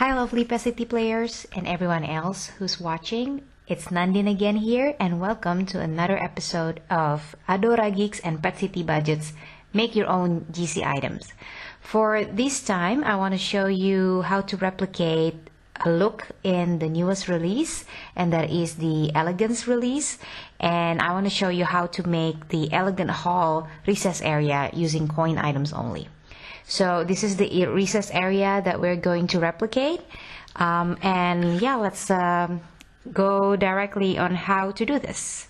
Hi lovely Pet City players and everyone else who's watching. It's Nandin again here and welcome to another episode of Adora Geeks and Pet City Budgets Make Your Own GC Items. For this time, I want to show you how to replicate a look in the newest release, and that is the Elegance release. And I want to show you how to make the Elegant Hall recess area using coin items only. So this is the recess area that we're going to replicate, and yeah, let's go directly on how to do this.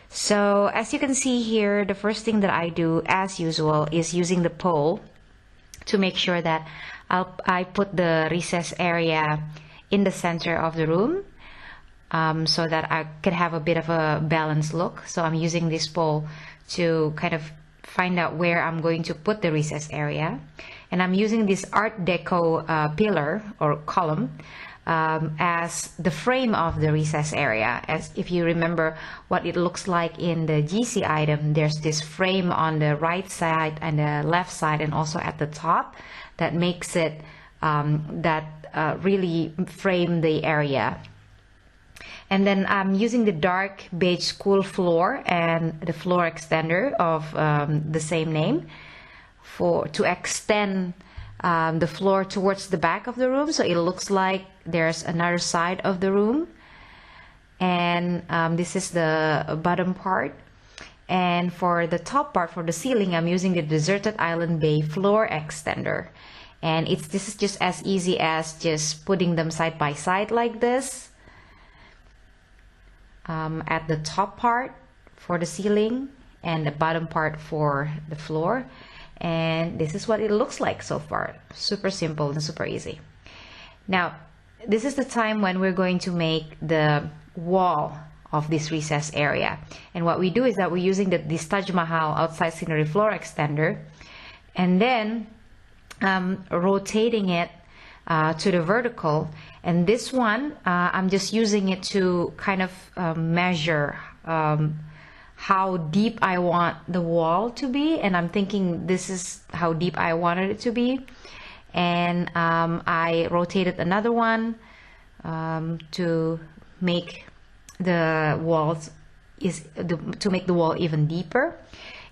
So as you can see here, the first thing that I do as usual is using the pole to make sure that I put the recess area in the center of the room, so that I can have a bit of a balanced look. So I'm using this pole to kind of find out where I'm going to put the recess area, and I'm using this Art Deco pillar or column as the frame of the recess area. As if you remember what it looks like in the GC item, there's this frame on the right side and the left side and also at the top that makes it really frame the area. And then I'm using the dark beige school floor and the floor extender of the same name to extend the floor towards the back of the room, so it looks like there's another side of the room. And this is the bottom part. And for the top part, for the ceiling, I'm using the Deserted Island Bay floor extender. And this is just as easy as just putting them side by side like this. At the top part for the ceiling and the bottom part for the floor, and this is what it looks like so far. Super simple and super easy. Now this is the time when we're going to make the wall of this recess area, and what we do is that we're using this Taj Mahal outside scenery floor extender, and then rotating it to the vertical. And this one, I'm just using it to kind of measure how deep I want the wall to be, and I'm thinking this is how deep I wanted it to be. And I rotated another one to make the walls to make the wall even deeper.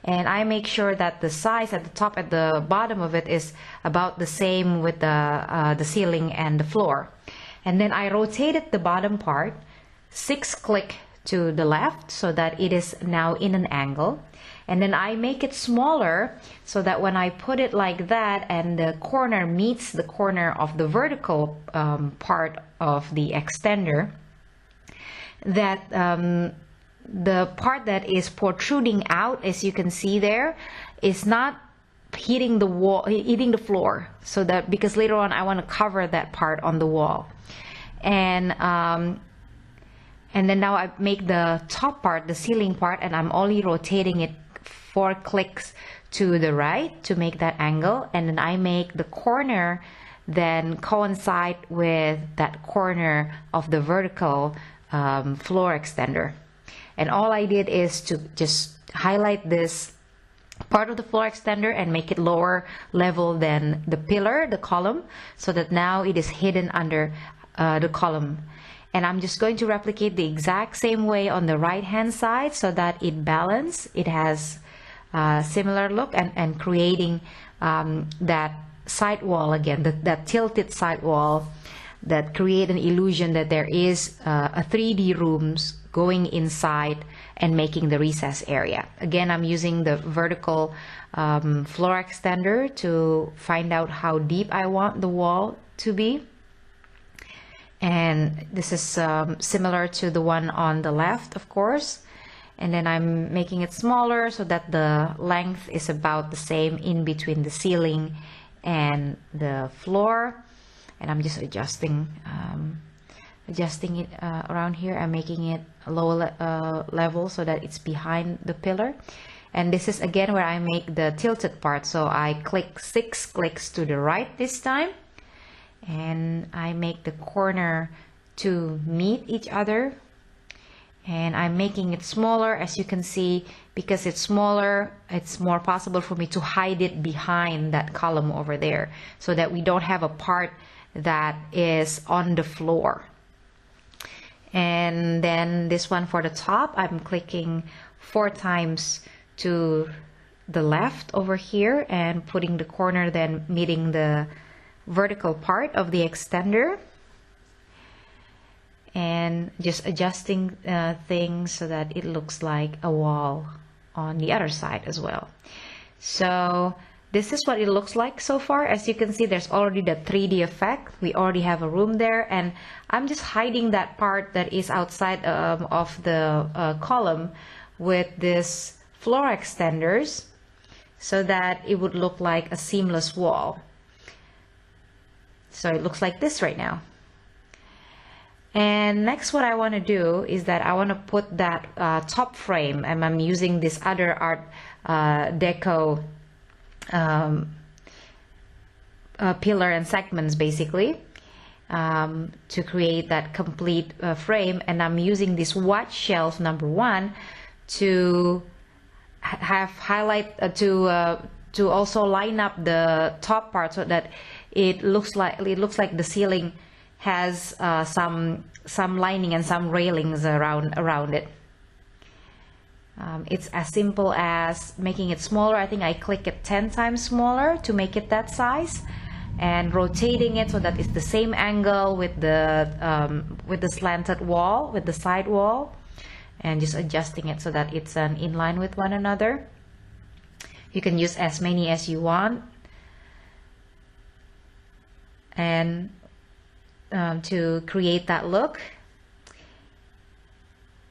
And I make sure that the size at the top and the bottom of it is about the same with the ceiling and the floor. And then I rotated the bottom part 6 clicks to the left so that it is now in an angle. And then I make it smaller so that when I put it like that and the corner meets the corner of the vertical part of the extender, that the part that is protruding out, as you can see there, is not hitting the wall, hitting the floor, so that because later on I want to cover that part on the wall. And then now I make the top part, the ceiling part, and I'm only rotating it 4 clicks to the right to make that angle. And then I make the corner then coincide with that corner of the vertical floor extender. And all I did is to just highlight this part of the floor extender and make it lower level than the pillar, the column, so that now it is hidden under the column. And I'm just going to replicate the exact same way on the right hand side so that it balances. It has a similar look, and creating that side wall again, that tilted side wall that create an illusion that there is a 3D rooms going inside and making the recess area. Again, I'm using the vertical floor extender to find out how deep I want the wall to be. And this is similar to the one on the left, of course. And then I'm making it smaller so that the length is about the same in between the ceiling and the floor. And I'm just adjusting it around here. I'm making it lower level so that it's behind the pillar. And this is again where I make the tilted part. So I click 6 clicks to the right this time, and I make the corner to meet each other. And I'm making it smaller, as you can see, because it's smaller, it's more possible for me to hide it behind that column over there, so that we don't have a part that is on the floor. And then this one for the top, I'm clicking 4 times to the left over here and putting the corner then meeting the vertical part of the extender, and just adjusting things so that it looks like a wall on the other side as well. So this is what it looks like so far. As you can see, there's already the 3D effect. We already have a room there, and I'm just hiding that part that is outside of the column with this floor extenders so that it would look like a seamless wall. So it looks like this right now. And next, what I want to do is that I want to put that top frame, and I'm using this other Art Deco pillar and segments basically to create that complete frame. And I'm using this white shelf number 1 to have highlight to also line up the top part so that it looks like the ceiling has some lining and some railings around it. It's as simple as making it smaller. I think I click it 10 times smaller to make it that size, and rotating it so that it's the same angle with the slanted wall, with the side wall, and just adjusting it so that it's in line with one another. You can use as many as you want, and to create that look.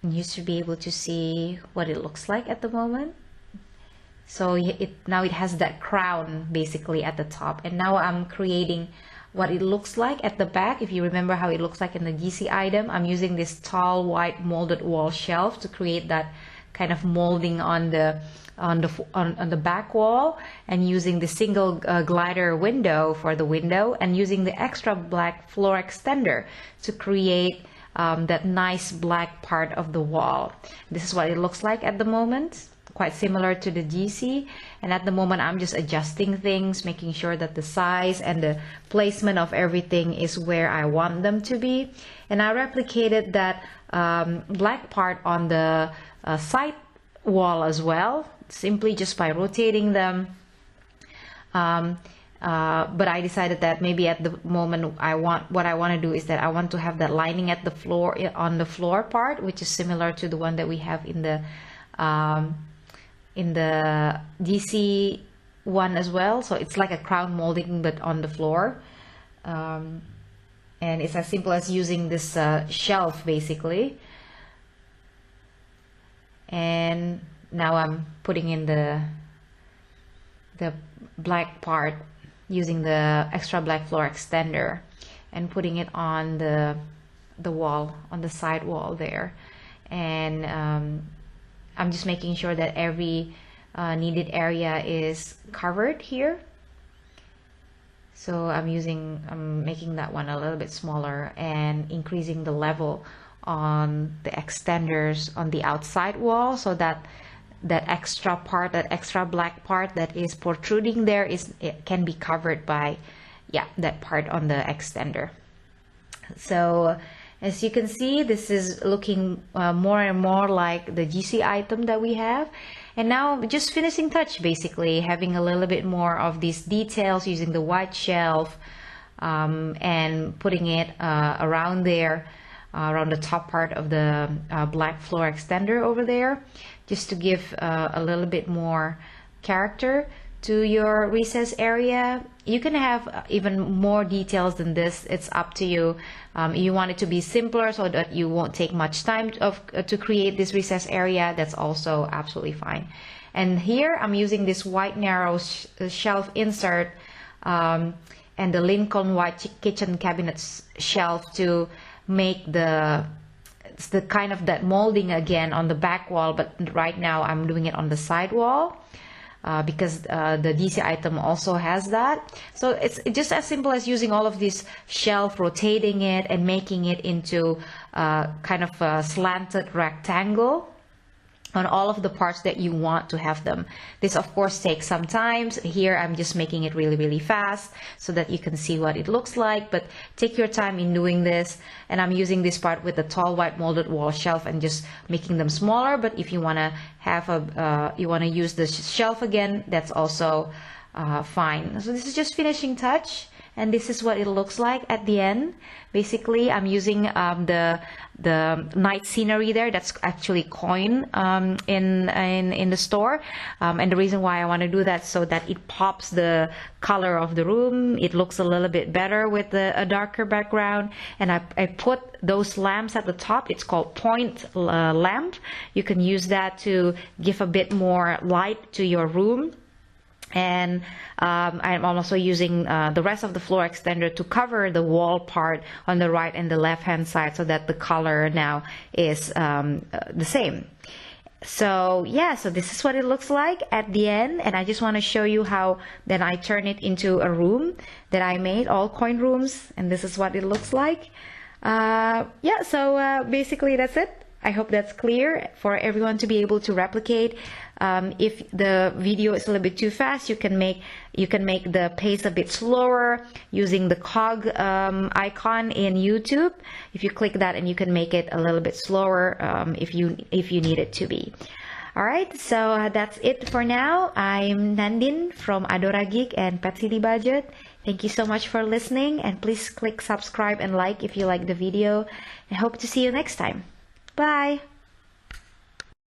And you should be able to see what it looks like at the moment. So now it has that crown basically at the top, and now I'm creating what it looks like at the back. If you remember how it looks like in the GC item, I'm using this tall white molded wall shelf to create that kind of molding on the back wall, and using the single glider window for the window, and using the extra black floor extender to create that nice black part of the wall. This is what it looks like at the moment, quite similar to the GC. And at the moment I'm just adjusting things, making sure that the size and the placement of everything is where I want them to be. And I replicated that black part on the side wall as well, simply just by rotating them. But I decided that maybe at the moment what I want to do is that I want to have that lining at the floor, on the floor part, which is similar to the one that we have in the DC one as well. So it's like a crown molding but on the floor, and it's as simple as using this shelf basically. And now I'm putting in the black part using the extra black floor extender and putting it on the wall, on the side wall there. And I'm just making sure that every needed area is covered here. So I'm making that one a little bit smaller and increasing the level on the extenders on the outside wall, so that that extra part, that extra black part that is protruding there, it can be covered by that part on the extender. So as you can see, this is looking more and more like the GC item that we have. And now just finishing touch, basically having a little bit more of these details using the white shelf and putting it around there, around the top part of the black floor extender over there, just to give a little bit more character to your recess area. You can have even more details than this. It's up to you. You want it to be simpler so that you won't take much time to create this recess area. That's also absolutely fine. And here I'm using this white narrow shelf insert and the Lincoln white kitchen cabinet shelf to make the kind of that molding again on the back wall, but right now I'm doing it on the side wall. Because the DC item also has that. So it's just as simple as using all of this shelf, rotating it and making it into kind of a slanted rectangle on all of the parts that you want to have them. This of course takes some time. Here I'm just making it really fast so that you can see what it looks like, but take your time in doing this. And I'm using this part with the tall white molded wall shelf and just making them smaller, but if you want to have a you want to use the shelf again, that's also fine. So this is just finishing touch, and this is what it looks like at the end. Basically, I'm using the night scenery there. That's actually coin in the store, and the reason why I want to do that so that it pops the color of the room. It looks a little bit better with a darker background. And I put those lamps at the top. It's called point lamp. You can use that to give a bit more light to your room. And I'm also using the rest of the floor extender to cover the wall part on the right and the left hand side so that the color now is the same. So yeah, so this is what it looks like at the end, and I just want to show you how then I turn it into a room that I made, all coin rooms, and this is what it looks like. Yeah, so basically that's it. I hope that's clear for everyone to be able to replicate. If the video is a little bit too fast, you can make the pace a bit slower using the cog icon in YouTube. If you click that, and you can make it a little bit slower if you need it to be. All right, so that's it for now. I'm Nandin from Adora Geek and Pet City Budget. Thank you so much for listening, and please click subscribe and like if you like the video. I hope to see you next time. Bye!